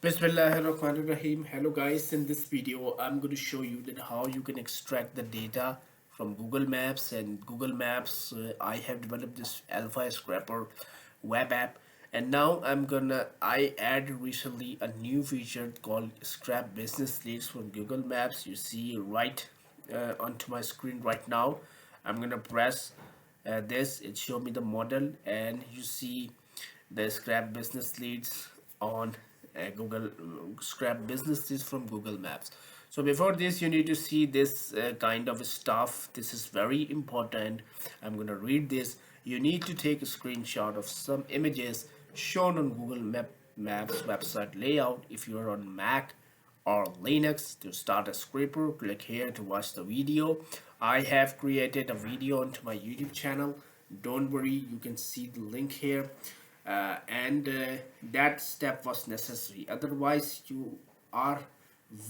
Bismillahirrahmanirrahim. Hello guys, in this video I'm going to show you that how you can extract the data from Google Maps. And Google Maps, I have developed this alpha scraper web app, and now I added recently a new feature called scrap business leads from Google Maps. You see right onto my screen right now. I'm gonna press this. It showed me the model, and you see the scrap business leads on Google scrap business leads from Google Maps. So before this, you need to see this kind of stuff. This is very important. I'm gonna read this. You need to take a screenshot of some images shown on Maps website layout. If you are on Mac or Linux, to start a scraper, click here to watch the video. I have created a video onto my YouTube channel. Don't worry, you can see the link here. And that step was necessary, otherwise you are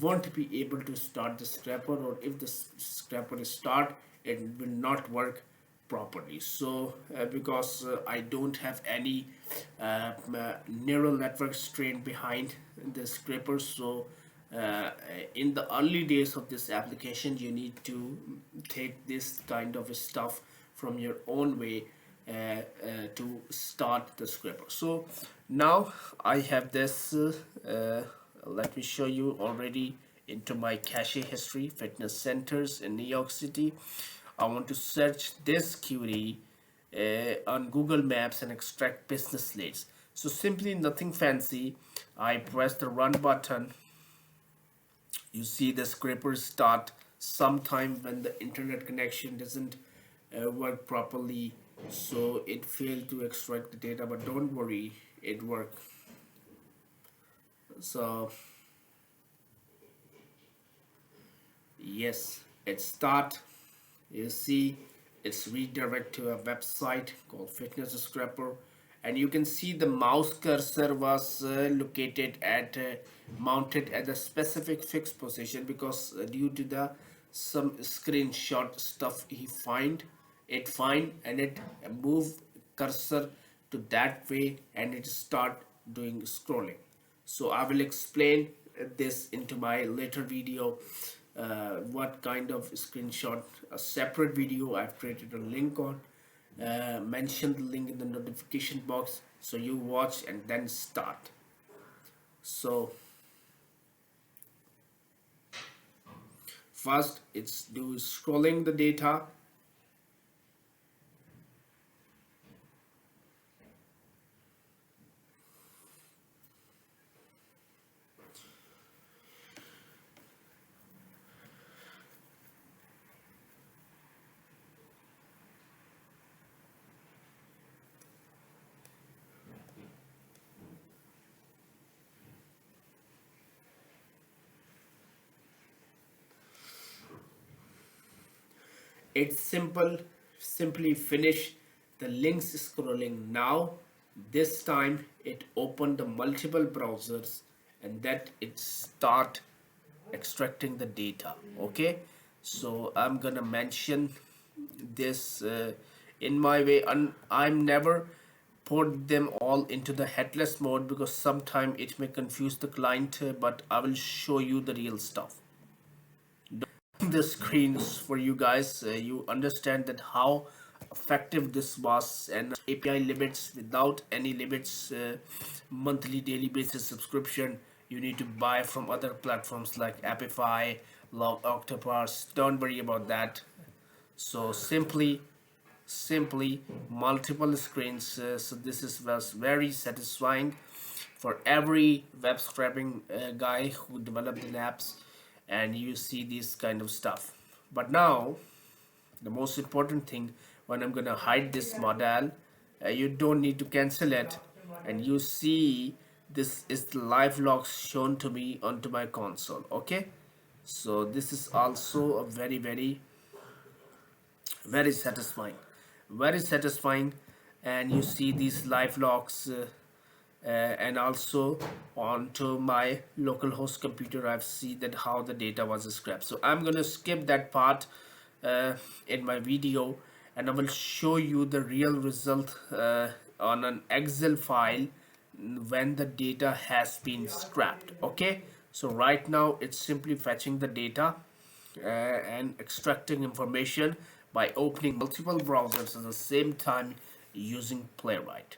won't be able to start the scraper, or if the scraper is start, it will not work properly. So because I don't have any neural network trained behind the scraper, so in the early days of this application you need to take this kind of stuff from your own way to start the scraper. So now I have this let me show you already into my cache history, fitness centers in New York City. I want to search this query on Google Maps and extract business leads. So simply nothing fancy. I press the run button. You see the scraper start sometime when the internet connection doesn't work properly, so it failed to extract the data, but don't worry, it worked. So yes, it start. You see it's redirect to a website called Fitness Scraper, and you can see the mouse cursor was located at mounted at a specific fixed position, because due to the some screenshot stuff he find and it move cursor to that way, and it start doing scrolling. So I will explain this into my later video, what kind of screenshot, a separate video I've created a link on, mention the link in the notification box, so you watch and then start. So first it's do scrolling the data. It's simple. Simply finish the links scrolling. Now this time it opened the multiple browsers, and that it start extracting the data. Okay, so I'm gonna mention this in my way, and I'm never put them all into the headless mode, because sometimes it may confuse the client, but I will show you the real stuff the screens for you guys. You understand that how effective this was, and API limits without any limits, monthly daily basis subscription you need to buy from other platforms like Apify, Log Octopus. Don't worry about that. So simply multiple screens. So this is was very satisfying for every web scraping guy who developed the apps, and you see this kind of stuff. But now the most important thing, when I'm gonna hide this model, you don't need to cancel it, and you see this is the live logs shown to me onto my console. Okay, so this is also a very satisfying, and you see these live logs, and also onto my local host computer I've seen that how the data was scrapped. So I'm gonna skip that part in my video, and I will show you the real result on an Excel file. when the data has been scrapped. Okay, so right now it's simply fetching the data and extracting information by opening multiple browsers at the same time using Playwright.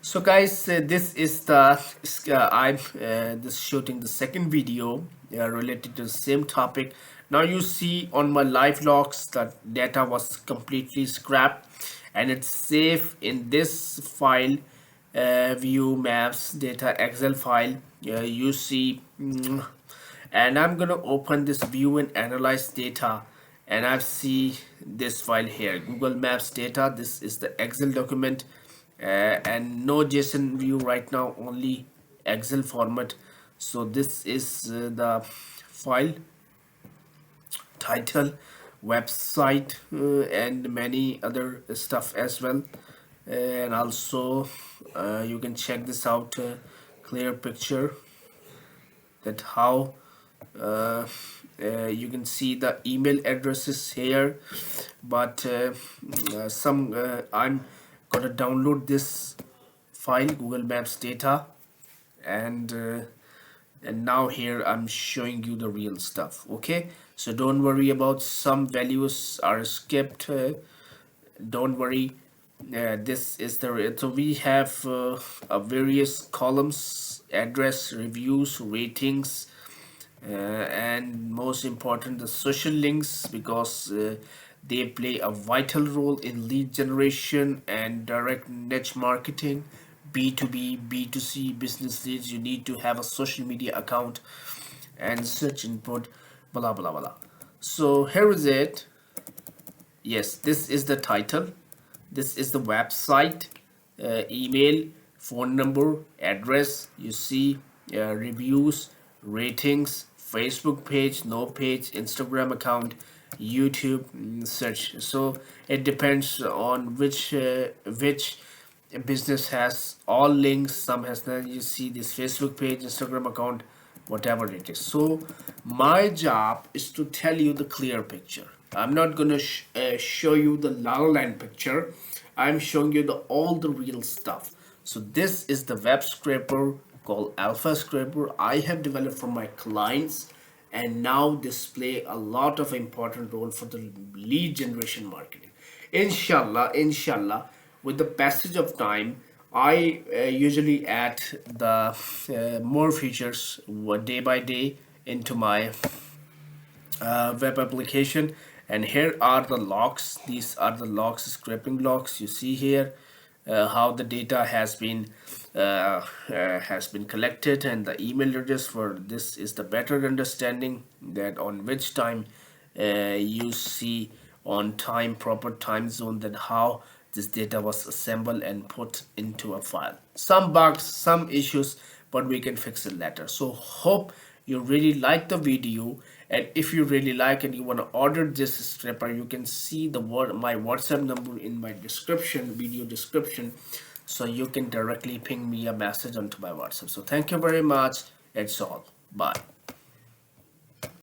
So guys, this is the I'm this shooting the second video related to the same topic. Now you see on my live logs that data was completely scrapped and it's safe in this file, view maps data Excel file. You see, and I'm gonna open this view and analyze data, and I see this file here, Google Maps data. This is the Excel document, and no JSON view right now, only Excel format. So this is the file, title, website, and many other stuff as well. And also you can check this out, clear picture, that how uh, you can see the email addresses here, but I'm gonna download this file, Google Maps data, and now here I'm showing you the real stuff. Okay, so don't worry about some values are skipped, don't worry. This is the so we have various columns: address, reviews, ratings, and most important the social links, because they play a vital role in lead generation and direct niche marketing. B2B, B2C business leads, you need to have a social media account and search input, blah blah blah. So here is it. Yes, this is the title, this is the website, email, phone number, address. You see reviews, ratings, Facebook page, no page, Instagram account, YouTube, search. So it depends on which business has all links, some has none. You see this Facebook page, Instagram account, whatever it is. So my job is to tell you the clear picture. I'm not gonna show you the la la land picture. I'm showing you all the real stuff. So this is the web scraper called Alpha Scraper I have developed for my clients, and now display a lot of important role for the lead generation marketing. Inshallah, with the passage of time, I usually add the more features day by day into my web application. And here are the logs. These are the logs, scraping logs. You see here how the data has been collected, and the email address for this is the better understanding that on which time you see on time, proper time zone, that how this data was assembled and put into a file. Some bugs, some issues, but we can fix it later. So hope you really like the video, and if you really like and you want to order this stripper, you can see my WhatsApp number in my video description, so you can directly ping me a message onto my WhatsApp. So thank you very much. It's all. Bye.